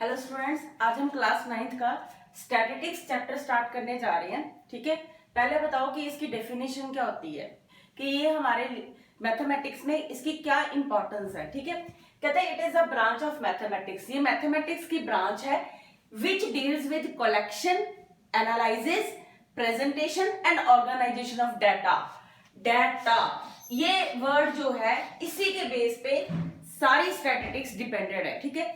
Hello students, आज हम class 9th का स्टैटिस्टिक्स चैप्टर स्टार्ट करने जा रहे हैं। ठीक है, पहले बताओ कि इसकी डेफिनेशन क्या होती है, कि ये हमारे मैथमेटिक्स में इसकी क्या इंपॉर्टेंस है। ठीक है, कहते हैं it is a branch of mathematics. ये मैथमेटिक्स की ब्रांच है which deals with collection, analysis, presentation and organisation of data. Data ये वर्ड जो है इसी के बेस पे सारी स्टैटिस्टिक्स डिपेंडेड है। ठीक है,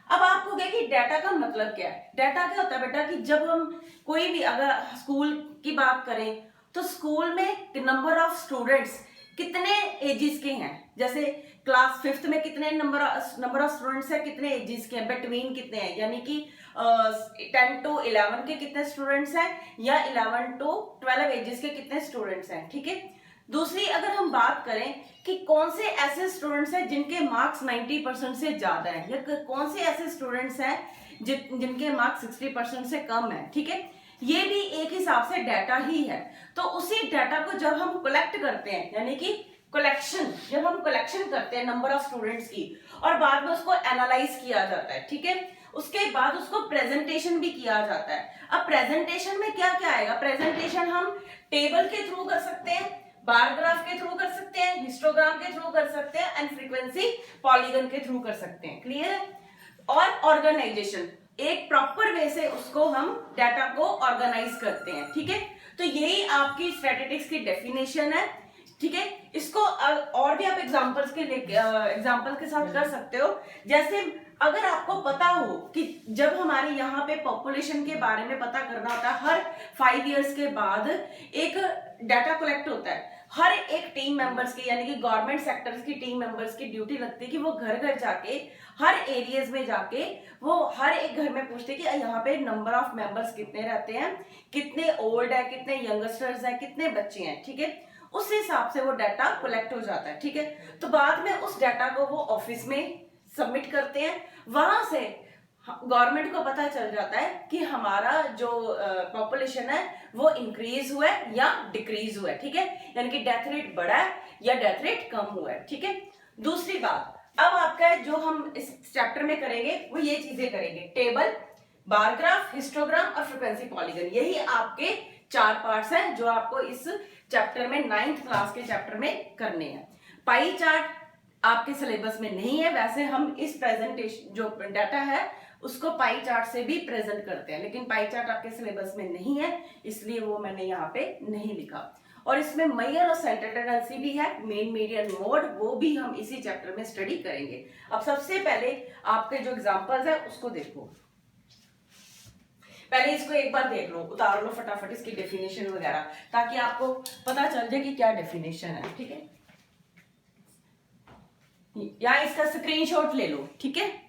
अब आप कहोगे कि डाटा का मतलब क्या है। डाटा क्या होता है बेटा, कि जब हम कोई भी अगर स्कूल की बात करें तो स्कूल में नंबर ऑफ स्टूडेंट्स कितने एजेस के हैं, जैसे क्लास 5th में कितने नंबर ऑफ स्टूडेंट्स हैं, कितने एजेस के हैं, बिटवीन कितने हैं, यानी कि 10 to 11 के कितने स्टूडेंट्स हैं, या 11 to 12 एजेस के कितने स्टूडेंट्स हैं। ठीक है, दूसरी अगर हम बात करें कि कौन से ऐसे स्टूडेंट्स हैं जिनके मार्क्स 90% से ज्यादा हैं, या कौन से ऐसे स्टूडेंट्स हैं जिनके मार्क्स 60% से कम है। ठीक है, ये भी एक हिसाब से डाटा ही है। तो उसी डाटा को जब हम कलेक्ट करते हैं, यानी कि कलेक्शन, जब हम कलेक्शन करते हैं नंबर ऑफ स्टूडेंट्स की, और बाद में उसको एनालाइज किया जाता है। ठीक है, उसके बाद उसको प्रेजेंटेशन भी किया जाता है। अब प्रेजेंटेशन में क्या क्या आएगा, प्रेजेंटेशन हम टेबल के थ्रू कर सकते हैं, बार ग्राफ के थ्रू कर सकते हैं, हिस्टोग्राम के थ्रू कर सकते हैं, एंड फ्रीक्वेंसी पॉलीगन के थ्रू कर सकते हैं। क्लियर है। और ऑर्गेनाइजेशन, एक प्रॉपर वे से उसको हम डाटा को ऑर्गेनाइज करते हैं। ठीक है, तो यही आपकी स्टैटिस्टिक्स की डेफिनेशन है। ठीक है, इसको और भी आप एग्जांपल के साथ कर सकते हो। जैसे अगर आपको पता हो कि जब हमारे यहाँ पे पॉपुलेशन के बारे में पता करना होता है, हर 5 इयर्स के बाद एक डाटा कलेक्ट होता है। हर एक टीम मेंबर्स की, यानी कि गवर्नमेंट सेक्टर्स की टीम मेंबर्स की ड्यूटी लगती है कि वो घर घर जाके, हर एरियाज में जाके वो हर एक घर में पूछते हैं कि यहाँ पे नंबर ऑफ मेंबर्स कितने रहते हैं, कितने ओल्ड है, कितने यंगस्टर्स हैं, कितने बच्चे हैं। ठीक है, उस हिसाब से वो डाटा कलेक्ट हो जाता है। ठीक है, तो बाद में उस डाटा को वो ऑफिस में सबमिट करते हैं। वहां से गवर्नमेंट को पता चल जाता है कि हमारा जो पॉपुलेशन है वो इंक्रीज हुआ है या डिक्रीज हुआ है। ठीक है, यानी कि डेथ रेट बढ़ा है या डेथ रेट कम हुआ है। ठीक है, दूसरी बात, अब आपका जो हम इस चैप्टर में करेंगे वो ये चीजें करेंगे, टेबल, बार ग्राफ, हिस्टोग्राम और फ्रीक्वेंसी पॉलीगन। यही आपके 4 पार्ट्स हैं जो आपको इस चैप्टर में 9th क्लास के चैप्टर में करने हैं। पाई चार्ट आपके सिलेबस में नहीं है, वैसे हम इस प्रेजेंटेशन जो डाटा है उसको पाई चार्ट से भी प्रेजेंट करते हैं, लेकिन पाई चार्ट आपके सिलेबस में नहीं है, इसलिए वो मैंने यहाँ पे नहीं लिखा। और इसमें मेजर और सेंटर टेंडेंसी भी है, मेन, मीडियन, मोड, वो भी हम इसी चैप्टर में स्टडी करेंगे। अब सबसे पहले आपके जो एग्जांपल्स है उसको देखो। पहले इसको एक बार देख लो, उतार लो फटाफट इसकी डेफिनेशन वगैरह, ताकि आपको पता चल जाए कि क्या डेफिनेशन है। ठीक है, या इसका स्क्रीनशॉट ले लो। ठीक है,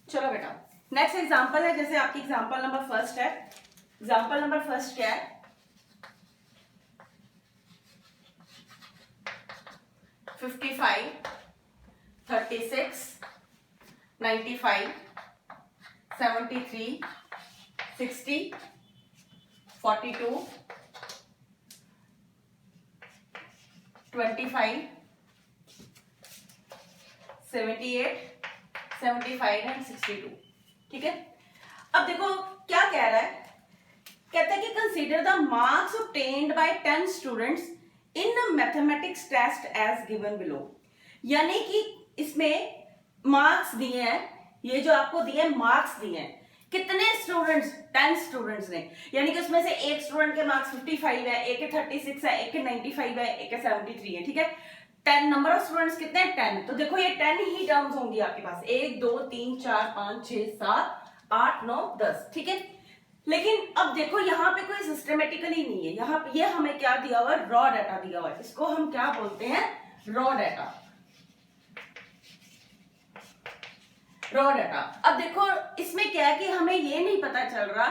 चलो बेटा, नेक्स्ट एग्जांपल है, जैसे आपकी एग्जांपल नंबर फर्स्ट है। एग्जांपल नंबर फर्स्ट क्या है, 55, 36, 95, 73, 60, 42, 25, 78, 75 एंड 62। ठीक है, अब देखो क्या कह रहा है, कहता है कि consider the marks obtained by 10 students in mathematics test as given below. यानी कि इसमें मार्क्स दिए हैं, ये जो आपको दिए हैं मार्क्स दिए हैं, कितने स्टूडेंट्स, 10 स्टूडेंट्स ने, यानी कि उसमें से एक स्टूडेंट के मार्क्स 55 है, एक के 36 है, एक के 95 है, एक के 73 है। ठीक है, 10 नंबर ऑफ स्टूडेंट्स कितने हैं, 10। तो देखो ये 10 ही टर्म्स होंगी आपके पास, 1 2 3 4 5 6 7 8 9 10। ठीक है, लेकिन अब देखो यहाँ पे कोई सिस्टमेटिकली नहीं है, यहाँ पे ये हमें क्या दिया हुआ है, रॉ डाटा दिया हुआ है। इसको हम क्या बोलते हैं, रॉ डाटा। Raw data. अब देखो इसमें क्या है कि हमें ये नहीं पता चल रहा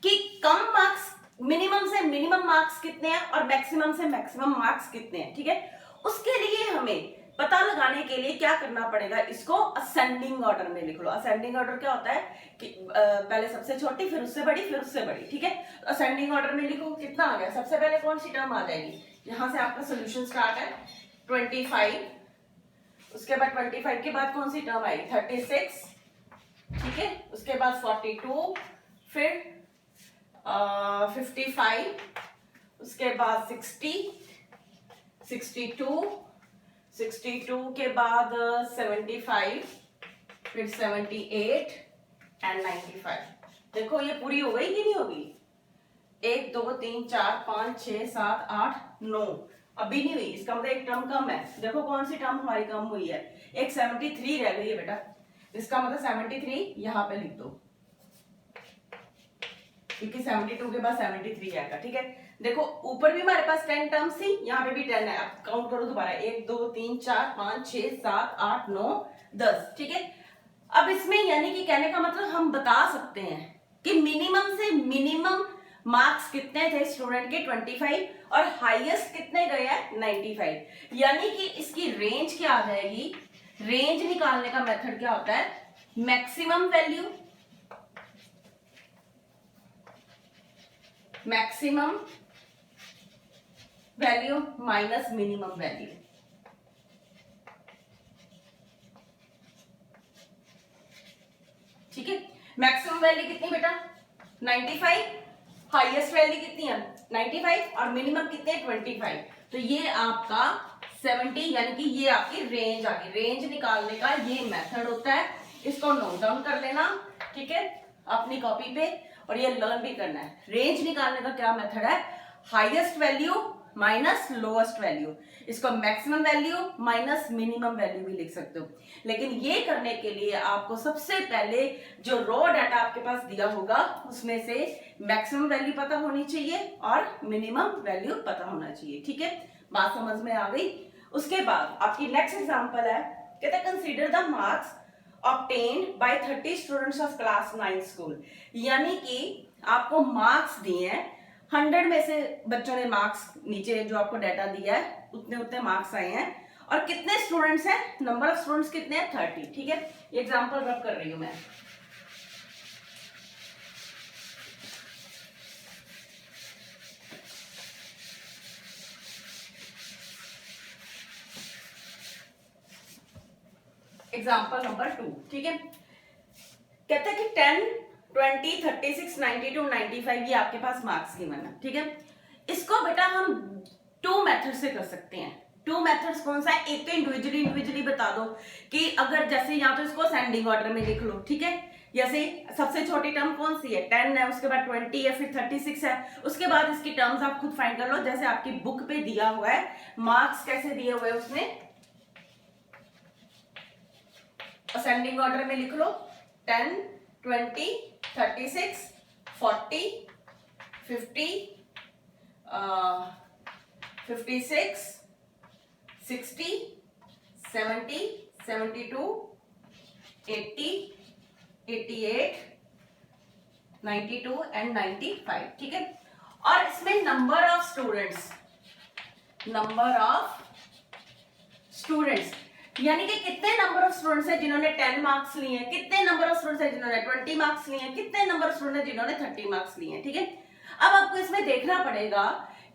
कि कम मार्क्स, मिनिमम से मिनिमम मार्क्स कितने हैं और मैक्सिमम से मैक्सिमम मार्क्स कितने हैं, ठीक है। उसके लिए हमें पता लगाने के लिए क्या करना पड़ेगा, इसको असेंडिंग ऑर्डर में लिख लो। असेंडिंग ऑर्डर क्या होता है कि पहले सबसे छोटी, फिर उससे बड़ी, फिर उससे बड़ी, ठीक है। असेंडिंग ऑर्डर में लिखो, कितना आ गया, सबसे पहले कौन सी टर्म आ जाएगी, यहां से आपका सोल्यूशन स्टार्ट है 25, उसके बाद 25 के बाद कौन सी टर्म आई 36, ठीक है, उसके बाद 42, फिर 55, उसके बाद 60, 62, 62 के बाद 75, फिर 78 एंड 95। देखो ये पूरी हो गई कि नहीं होगी, 1 2 3 4 5 6 7 8 9, अभी नहीं हुई, इसका मतलब एक टर्म कम है। देखो कौन सी टर्म हमारी कम हुई है, एक 73 रह गई है बेटा, इसका मतलब 73 यहां पे लिख दो, क्योंकि 72 के बाद 73 आएगा, ठीक है। देखो ऊपर भी हमारे पास 10 टर्म्स थी, यहाँ पे भी 10 है, आप काउंट करो दोबारा, 1 2 3 4 5 6 7 8 9 10, ठीक है। अब इसमें यानी कि कहने का मतलब हम बता सकते हैं कि मिनिमम से मिनिमम मार्क्स कितने थे स्टूडेंट के 25 और हाईएस्ट कितने गए हैं 95, यानी कि इसकी रेंज क्या आ जाएगी। रेंज निकालने का मेथड क्या होता है, maximum value, maximum value minus minimum value, ठीक है। मैक्सिमम वैल्यू कितनी बेटा 95, हाईएस्ट वैल्यू कितनी है 95 और मिनिमम कितने 25, तो ये आपका 70, यानी कि ये आपकी रेंज आ गई। रेंज निकालने का ये मेथड होता है, इसको नोट डाउन कर लेना, ठीक है, अपनी कॉपी पे, और ये लर्न भी करना है। रेंज निकालने का क्या मेथड है, highest value minus lowest value, इसको maximum value minus minimum value भी लिख सकते हो। लेकिन ये करने के लिए आपको सबसे पहले जो रॉ डाटा आपके पास दिया होगा उसमें से मैक्सिमम वैल्यू पता होनी चाहिए और मिनिमम वैल्यू पता होना चाहिए, ठीक है। बात समझ में आ गई। उसके बाद आपकी नेक्स्ट एग्जांपल है, कहते हैं consider the marks obtained by 30 students of class 9 school, यानी कि आपको मार्क्स दिए हैं 100 में से बच्चों ने मार्क्स, नीचे जो आपको डाटा दिया है उतने उतने मार्क्स आए हैं, और कितने स्टूडेंट्स हैं, नंबर ऑफ स्टूडेंट्स कितने हैं 30, ठीक है। ये एग्जांपल रब कर रही हूं मैं। एग्जाम्पल नंबर 2, ठीक है। कहते हैं कि 10 20 36 92 95 ये आपके पास मार्क्स गिवन है, ठीक है। इसको बेटा हम 2 मेथड से कर सकते हैं। 2 मेथड्स कौन सा है, एक तो इंडिविजुअली बता दो कि अगर जैसे यहाँ तो इसको असेंडिंग ऑर्डर में लिख लो, ठीक है। जैसे सबसे छोटी टर्म कौन सी है 10 है, उसके बाद 20 है, फिर 36 है, उसके बाद इसकी टर्म्स आप खुद फाइंड कर लो, जैसे आपकी बुक पे दिया हुआ है। मार्क्स कैसे दिए हुए हैं उसने, असेंडिंग ऑर्डर में लिख लो 10 20 36 40 50 56 60 70 72 80 88 92 एंड 95, ठीक है। और इसमें नंबर ऑफ स्टूडेंट्स यानी कि कितने नंबर ऑफ स्टूडेंट्स हैं जिन्होंने 10 मार्क्स लिए हैं, कितने नंबर ऑफ स्टूडेंट्स हैं जिन्होंने 20 मार्क्स लिए हैं, कितने नंबर ऑफ स्टूडेंट्स हैं जिन्होंने 30 मार्क्स लिए हैं, ठीक है। अब आपको इसमें देखना पड़ेगा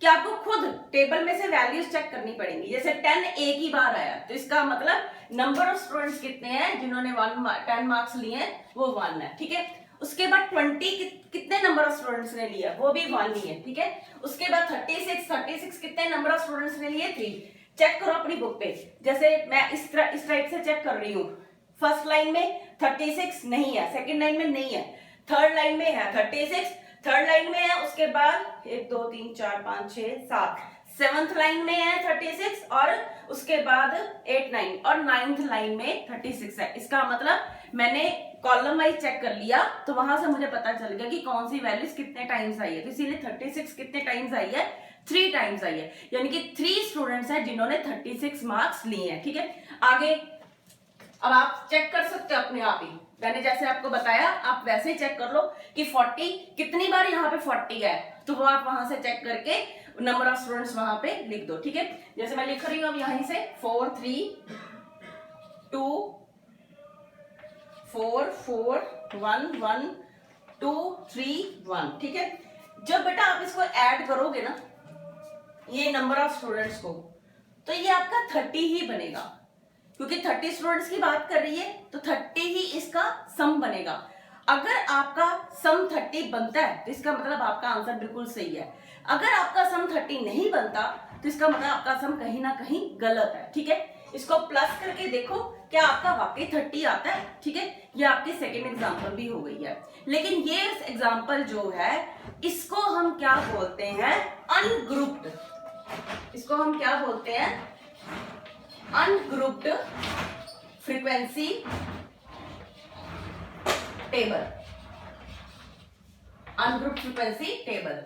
कि आपको खुद टेबल में से वैल्यूज चेक करनी पड़ेंगी। जैसे 10 एक ही बार आया तो इसका मतलब नंबर ऑफ स्टूडेंट्स कितने हैं जिन्होंने 10 मार्क्स लिए हैं, वो 1 है, ठीक है। उसके बाद 20 कितने नंबर ऑफ स्टूडेंट्स ने लिया, वो भी 1 ही है, ठीक है। उसके बाद 36 कितने नंबर ऑफ स्टूडेंट्स ने लिए 3। चेक करो अपनी बुक पे, जैसे मैं इस टाइप से चेक कर रही हूँ। फर्स्ट लाइन में 36 नहीं है, सेकंड लाइन में नहीं है, थर्ड लाइन में है 36, थर्ड लाइन में है, उसके बाद 1 2 3 4 5 6 7, सेवंथ लाइन में है 36 और उसके बाद 8 9 और 9th लाइन में 36 है। इसका मतलब मैंने कॉलम वाइज चेक कर लिया तो वहां से मुझे पता चल गया कि कौन सी वैल्यूज कितने टाइम्स आई है, तो इसीलिए 36 कितने टाइम्स आई है 3 टाइम्स आई है, यानी कि 3 स्टूडेंट्स हैं जिन्होंने 36 मार्क्स लिए हैं, ठीक है। आगे अब आप चेक कर सकते हो अपने आप ही, मैंने जैसे आपको बताया आप वैसे ही चेक कर लो कि 40 कितनी बार यहाँ पे 40 है, तो वो आप वहां से चेक करके नंबर ऑफ स्टूडेंट्स वहां पे लिख दो। ठीक है, जैसे मैं लिख रही हूँ अब यहीं से 4 3 2 4 4 1 1 2 3 1। ठीक है, जब बेटा आप इसको ऐड करोगे ना ये नंबर ऑफ स्टूडेंट्स को, तो ये आपका 30 ही बनेगा, क्योंकि 30 स्टूडेंट्स की बात कर रही है तो 30 ही इसका सम बनेगा। अगर आपका सम 30 बनता है तो इसका मतलब आपका आंसर बिल्कुल सही है। अगर आपका सम 30 नहीं बनता तो इसका मतलब आपका सम कहीं ना कहीं गलत है। ठीक है, इसको प्लस करके देखो क्या आपका वाकई 30 आता है। ठीक है, ये आपकी सेकेंड एग्जाम्पल भी हो गई है। लेकिन ये एग्जाम्पल जो है इसको हम क्या बोलते हैं, अनग्रुप्ड। इसको हम क्या बोलते हैं, ungrouped frequency table. Ungrouped frequency table.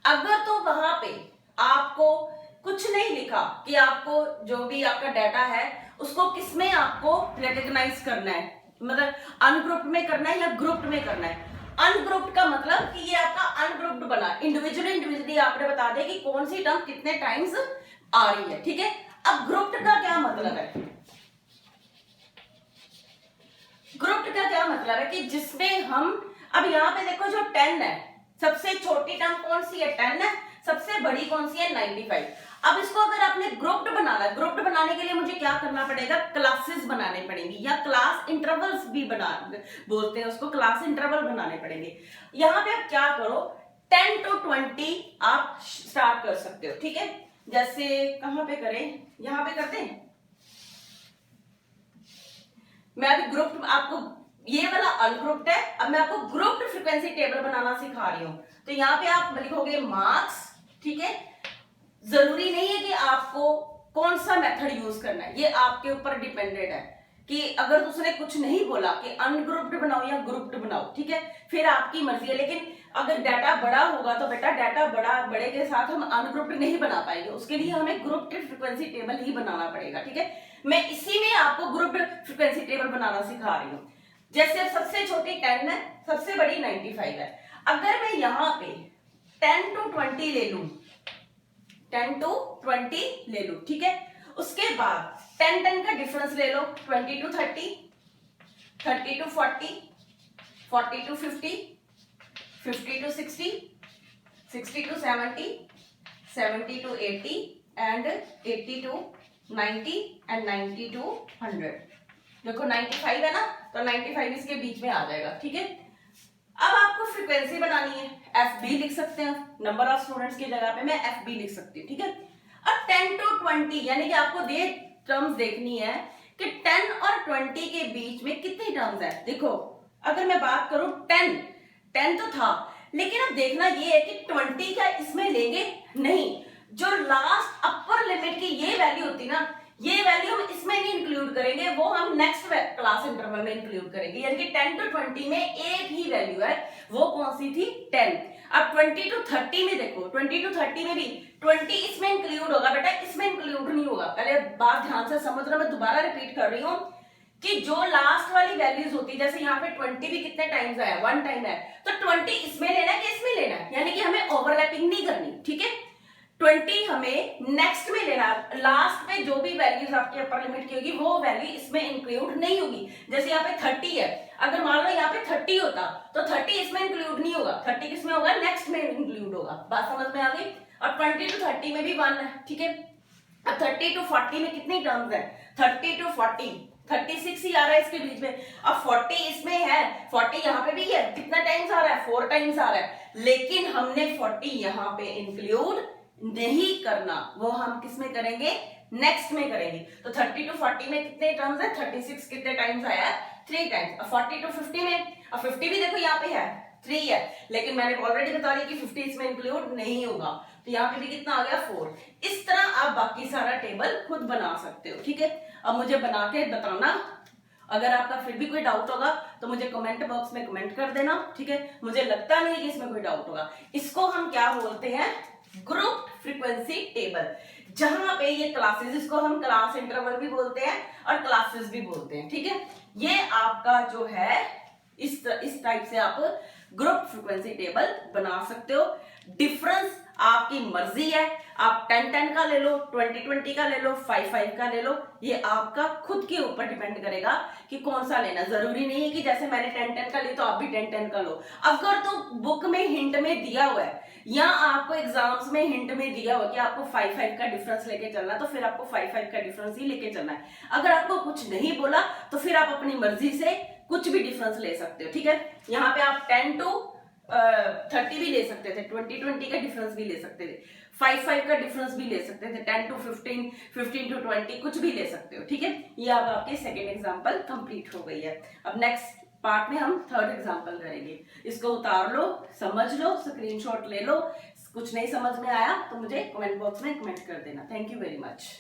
अगर तो वहां पे आपको कुछ नहीं लिखा कि आपको जो भी आपका डाटा है उसको किसमें आपको रिकॉग्नाइज करना है, मतलब अनग्रुप्ड में करना है या ग्रुप्ड में करना है। अनग्रुप्ड का मतलब कि ये आपका अनग्रुप्ड बना, इंडिविजुअली आपने बता दें कि कौन सी टर्म कितने टाइम्स आ रही है। ठीक है, अब ग्रुप्ड का क्या मतलब है, ग्रुप्ड का क्या मतलब है कि जिसमें हम, अब यहाँ पे देखो जो 10 है, सबसे छोटी टर्म कौन सी है, 10 है, सबसे बड़ी कौन सी है, 95। अब इसको अगर आपने ग्रुप्ड बनाना है, ग्रुप्ड बनाने के लिए मुझे क्या करना पड़ेगा, क्लासेस बनाने पड़ेंगी या क्लास इंटरवल्स भी बोलते हैं उसको, क्लास इंटरवल बनाने पड़ेंगे। यहाँ पे आप क्या करो, 10 to 20 आप स्टार्ट कर सकते हो। ठीक है, जैसे कहां पे करें, यहां पे करते हैं। मैं अभी ग्रुप आपको, ये वाला अनग्रुप्ड है, अब मैं आपको ग्रुप्ड फ्रीक्वेंसी टेबल बनाना सिखा रही हूं। तो यहाँ पे आप लिखोगे मार्क्स। ठीक है, जरूरी नहीं है कि आपको कौन सा मेथड यूज करना है, ये आपके ऊपर डिपेंडेंट है कि अगर उसने कुछ नहीं बोला कि अनग्रुप्ड बनाओ या ग्रुप्ड बनाओ, ठीक है, फिर आपकी मर्जी है। लेकिन अगर डाटा बड़ा होगा तो बेटा डाटा बड़े के साथ हम अनग्रुप्ड नहीं बना पाएंगे, उसके लिए हमें ग्रुप्ड फ्रीक्वेंसी टेबल ही बनाना पड़ेगा। ठीक है, मैं इसी में आपको ग्रुप्ड फ्रीक्वेंसी टेबल बनाना सिखा रही हूँ। जैसे सबसे छोटी 10 है, सबसे बड़ी 95 है। अगर मैं यहाँ पे 10 to 20 ले लूं, 10 to 20 ले लूं, ठीक है, उसके बाद 10 का डिफरेंस ले लो, 20 to 30, 30 to 40, 40 to 50, 50 to 60, 60 to 70, 70 to 80 and 80 to 90 and 90 to 100। देखो 95 है ना, तो 95 इसके बीच में आ जाएगा। ठीक है, अब आपको फ्रीक्वेंसी बनानी है, एफ बी लिख सकते हैं, नंबर ऑफ स्टूडेंट्स की जगह पे मैं एफ बी लिख सकती हूँ। ठीक है, अब 10 to 20 यानी कि आपको ये टर्म्स देखनी है कि 10 और 20 के बीच में कितनी टर्म्स है। देखो अगर मैं बात करूं 10 तो था, लेकिन अब देखना ये है कि 20 क्या इसमें लेंगे, नहीं, जो लास्ट अपर लिमिट की ये वैल्यू होती ना, ये वैल्यू हम इसमें नहीं इंक्लूड करेंगे, वो हम नेक्स्ट क्लास इंटरवल में इंक्लूड करेंगे। यानी कि 10 to 20 में एक ही वैल्यू है, वो कौन सी थी, 10। अब 20 to 30 में देखो, 20 to 30 में भी 20 इसमें इंक्लूड होगा बेटा, इसमें इंक्लूड नहीं होगा। पहले बात ध्यान से समझना, मैं दोबारा रिपीट कर रही हूँ कि जो लास्ट वाली वैल्यूज होती है, जैसे यहाँ पे 20 भी कितने टाइम्स आया, 1 टाइम है, तो 20 इसमें लेना है कि इसमें लेना है, यानी कि हमें ओवरलैपिंग नहीं करनी। ठीक है, 20 हमें नेक्स्ट में लेना, लास्ट में जो भी वैल्यूज आपकी अपर लिमिट की होगी वो वैल्यू इसमें इंक्लूड नहीं होगी। जैसे यहाँ पे 30 है, अगर मान लो यहाँ पे 30 होता तो 30 इसमें इंक्लूड नहीं होगा, 30 किसमें होगा, नेक्स्ट में इंक्लूड होगा। बात समझ में आ गई। और 20 to 30 में भी 1 है। ठीक है, अब 30 to 40 में कितनी टर्म्स है, 30 to 40 36 ही आ रहा है इसके बीच में। अब 40 इसमें है, 40 यहाँ पे भी है, कितना टाइम्स आ रहा है, 4 टाइम्स आ रहा है, लेकिन हमने 40 यहाँ पे इंक्लूड नहीं करना, वो हम किस में करेंगे, नेक्स्ट में करेंगे। तो 30 to 40 में कितने टर्म्स है, 36 कितने टाइम्स आया है, 3 टाइम्स। अब 40 to 50 में, अब 50 भी देखो यहाँ पे है, 3 है, लेकिन मैंने ऑलरेडी बता दी कि 50 इसमें इंक्लूड नहीं होगा, तो यहाँ पे भी कितना आ गया, 4। इस तरह आप बाकी सारा टेबल खुद बना सकते हो। ठीक है, अब मुझे बना के बताना, अगर आपका फिर भी कोई डाउट होगा तो मुझे कमेंट बॉक्स में कमेंट कर देना। ठीक है, मुझे लगता नहीं कि इसमें कोई डाउट होगा। इसको हम क्या बोलते हैं, ग्रुप फ्रीक्वेंसी टेबल। जहां पे ये क्लासेस, इसको हम क्लास इंटरवल भी बोलते हैं और क्लासेस भी बोलते हैं, ठीक है। ये आपका जो है इस टाइप से आप ग्रुप फ्रीक्वेंसी टेबल बना सकते हो। डिफरेंस आपकी मर्जी है, आप 10-10 का ले लो, 20-20 का ले लो, 5-5 का ले लो, ये आपका खुद के ऊपर डिपेंड करेगा कि कौन सा लेना। जरूरी नहीं है कि जैसे मैंने 10-10 का लिया तो आप भी 10-10 का लो। अगर तो बुक में हिंट में दिया हुआ है या आपको एग्जाम्स में हिंट में दिया हुआ कि आपको 5-5 का डिफरेंस लेके चलना, तो फिर आपको 5-5 का डिफरेंस ही लेके चलना है। अगर आपको कुछ नहीं बोला तो फिर आप अपनी मर्जी से कुछ भी डिफरेंस ले सकते हो, ठीक है। यहाँ पे आप 10 to 30 भी ले सकते थे, 20-20 का डिफरेंस भी ले सकते थे, 5-5 का डिफरेंस भी ले सकते थे, 10 to 15, 15 to 20 कुछ भी ले सकते हो, ठीक है। ये अब आपकी सेकेंड एग्जाम्पल कंप्लीट हो गई है। अब नेक्स्ट पार्ट में हम थर्ड एग्जाम्पल करेंगे। इसको उतार लो, समझ लो, स्क्रीनशॉट ले लो। कुछ नहीं समझ में आया तो मुझे कमेंट बॉक्स में कमेंट कर देना। Thank you very much.